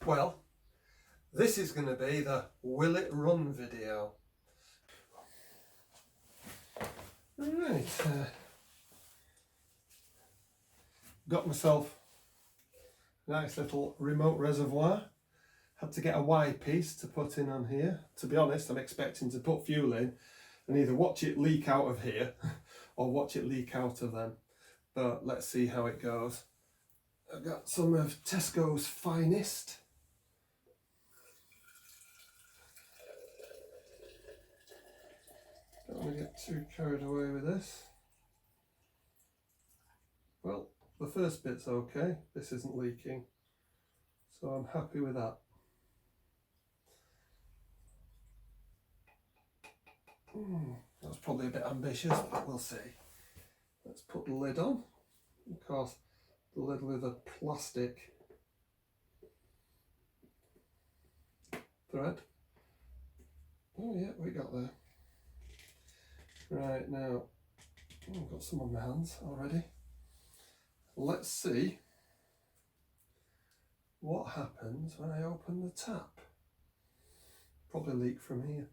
Well, this is going to be the Will It Run video. Right, got myself a nice little remote reservoir. Had to get a wide piece to put in on here. To be honest, I'm expecting to put fuel in and either watch it leak out of here or watch it leak out of them. But let's see how it goes. I've got some of Tesco's finest. Don't want to get too carried away with this. Well, the first bit's okay. This isn't leaking, so I'm happy with that. That's probably a bit ambitious, but we'll see. Let's put the lid on. Of course, the lid with a plastic thread. Oh yeah, we got there. Right, now, I've got some on my hands already. Let's see what happens when I open the tap. Probably leak from here.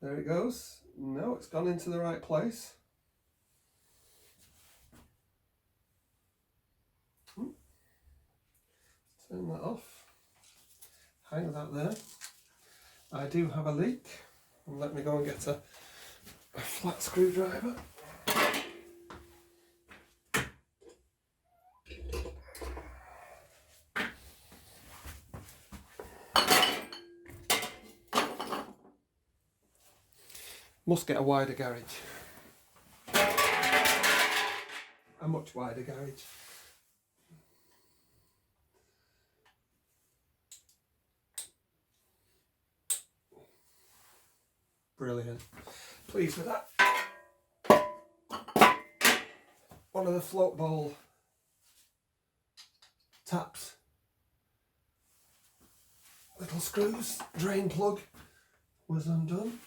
There it goes. No, it's gone into the right place. Turn that off. Hang that there. I do have a leak. And let me go and get a flat screwdriver. Must get a wider garage. A much wider garage. Brilliant. Pleased with that. One of the float bowl taps. Little screws, drain plug was undone.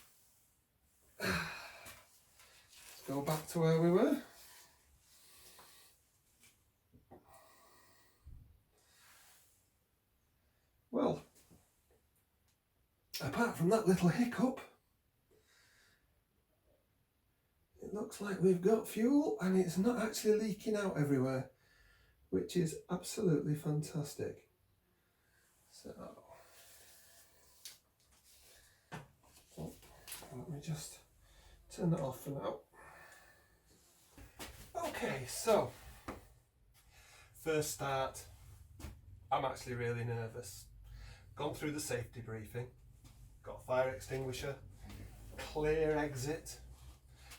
Let's go back to where we were. Well, apart from that little hiccup, it looks like we've got fuel and it's not actually leaking out everywhere, which is absolutely fantastic. So, let me just turn that off for now. Okay, so first start, I'm actually really nervous. Gone through the safety briefing, got a fire extinguisher, clear exit,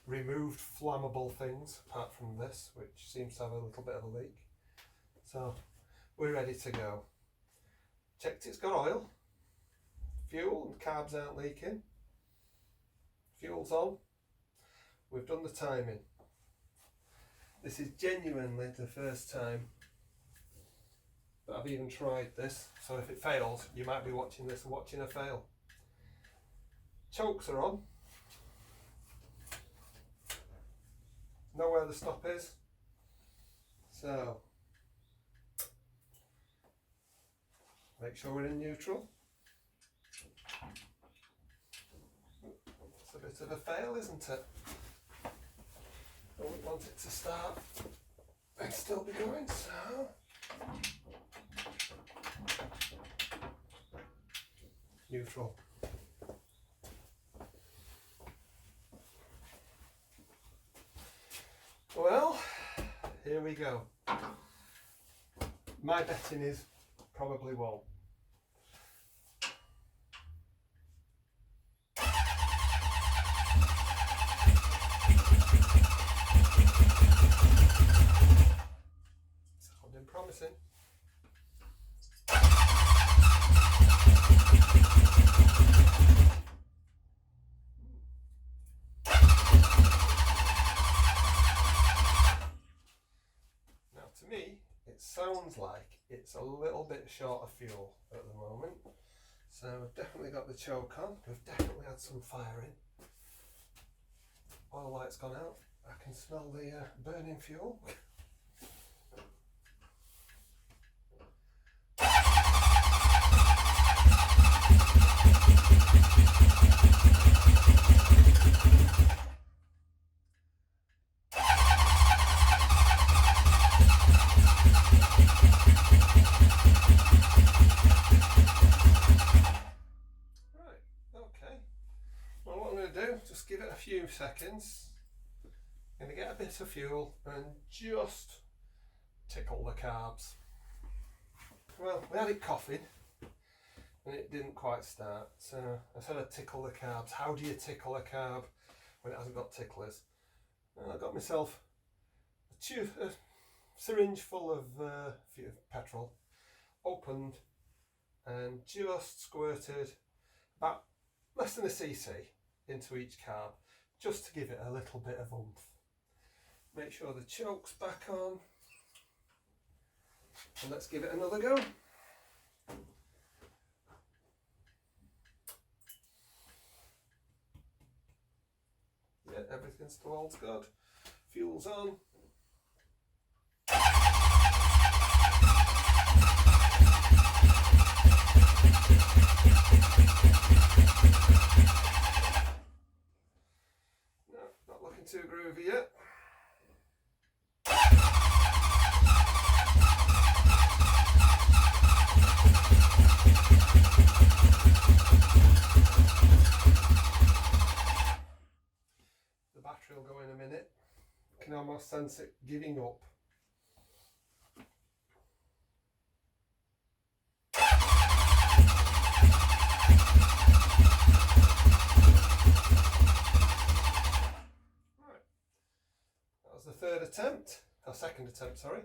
removed flammable things apart from this, which seems to have a little bit of a leak. So we're ready to go. Checked it's got oil, fuel and carbs aren't leaking, fuel's on, we've done the timing. This is genuinely the first time that I've even tried this, so if it fails, you might be watching this and watching a fail. Chokes are on. Know where the stop is. So, make sure we're in neutral. It's a bit of a fail, isn't it? I wouldn't want it to start and still be going, so neutral. Well, here we go. My betting is probably won't. Sounding promising. To me, it sounds like it's a little bit short of fuel at the moment. So I've definitely got the choke on. We've definitely had some fire in. Oil light's gone out. I can smell the burning fuel. Just give it a few seconds. I'm going to get a bit of fuel and just tickle the carbs. Well, we had it coughing and it didn't quite start, so I said I'd tickle the carbs. How do you tickle a carb when it hasn't got ticklers? And I got myself a syringe full of petrol, opened and just squirted about less than a cc into each carb, just to give it a little bit of oomph. Make sure the choke's back on, and let's give it another go. Yeah, everything still holds good. Fuel's on. Too groovy yet. The battery will go in a minute. You can almost sense it giving up. The third attempt, or second attempt, sorry.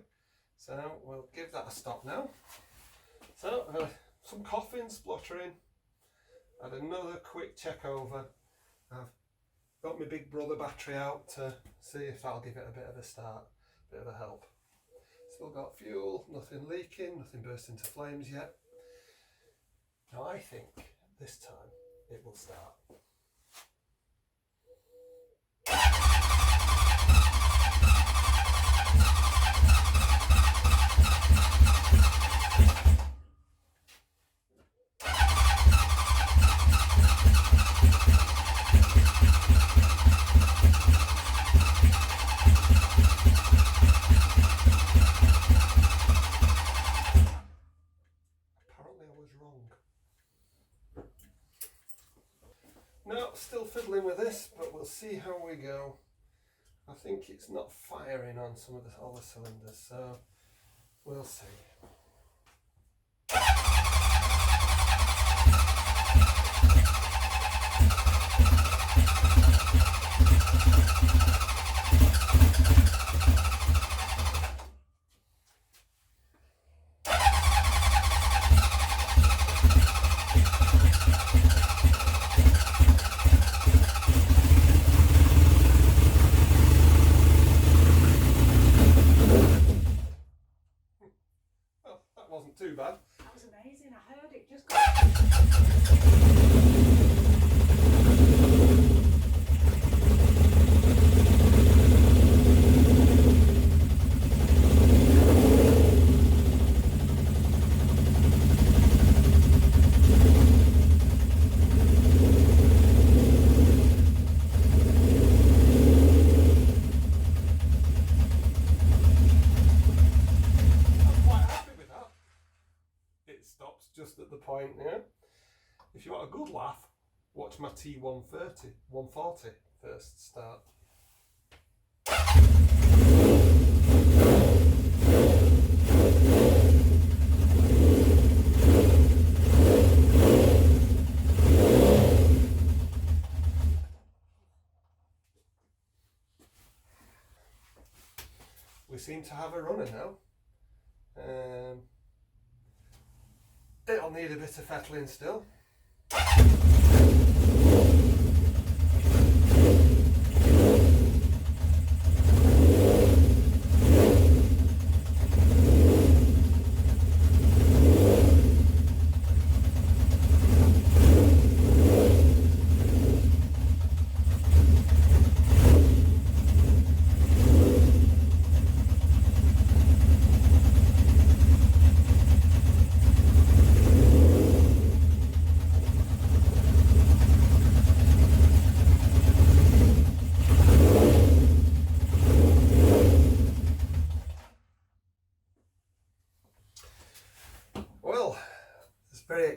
So we'll give that a stop now. So some coughing, spluttering. Had another quick check over. I've got my big brother battery out to see if that'll give it a bit of a start, a bit of a help. Still got fuel, nothing leaking, nothing burst into flames yet. Now I think this time it will start. No, still fiddling with this, but we'll see how we go. I think it's not firing on some of all the cylinders, so we'll see. Too bad. That was amazing. I heard it just just at the point, yeah. If you want a good laugh, watch my T130, 140 first start. We seem to have a runner now. It'll need a bit of fettling still.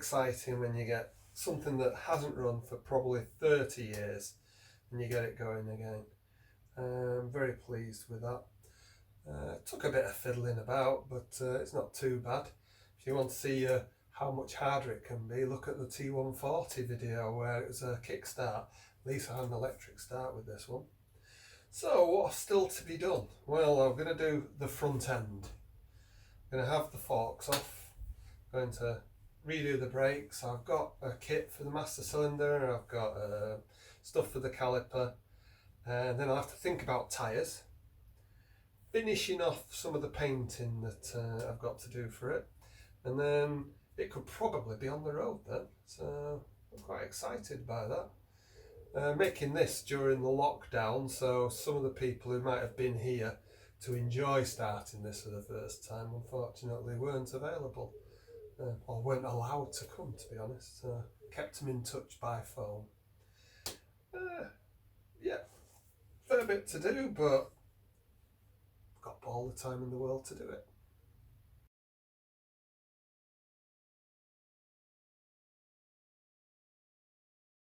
exciting when you get something that hasn't run for probably 30 years and you get it going again. I'm very pleased with that. Took a bit of fiddling about, but it's not too bad. If you want to see how much harder it can be, look at the T140 video where it was a kickstart. At least I had an electric start with this one. So what's still to be done? Well, I'm going to do the front end. I'm going to have the forks off. I'm going to redo the brakes. I've got a kit for the master cylinder. I've got stuff for the caliper. And then I'll have to think about tyres. Finishing off some of the painting that I've got to do for it. And then it could probably be on the road then. So I'm quite excited by that. Making this during the lockdown, so some of the people who might have been here to enjoy starting this for the first time unfortunately weren't available or weren't allowed to come, to be honest. Kept them in touch by phone. Yeah, fair bit to do, but got all the time in the world to do it.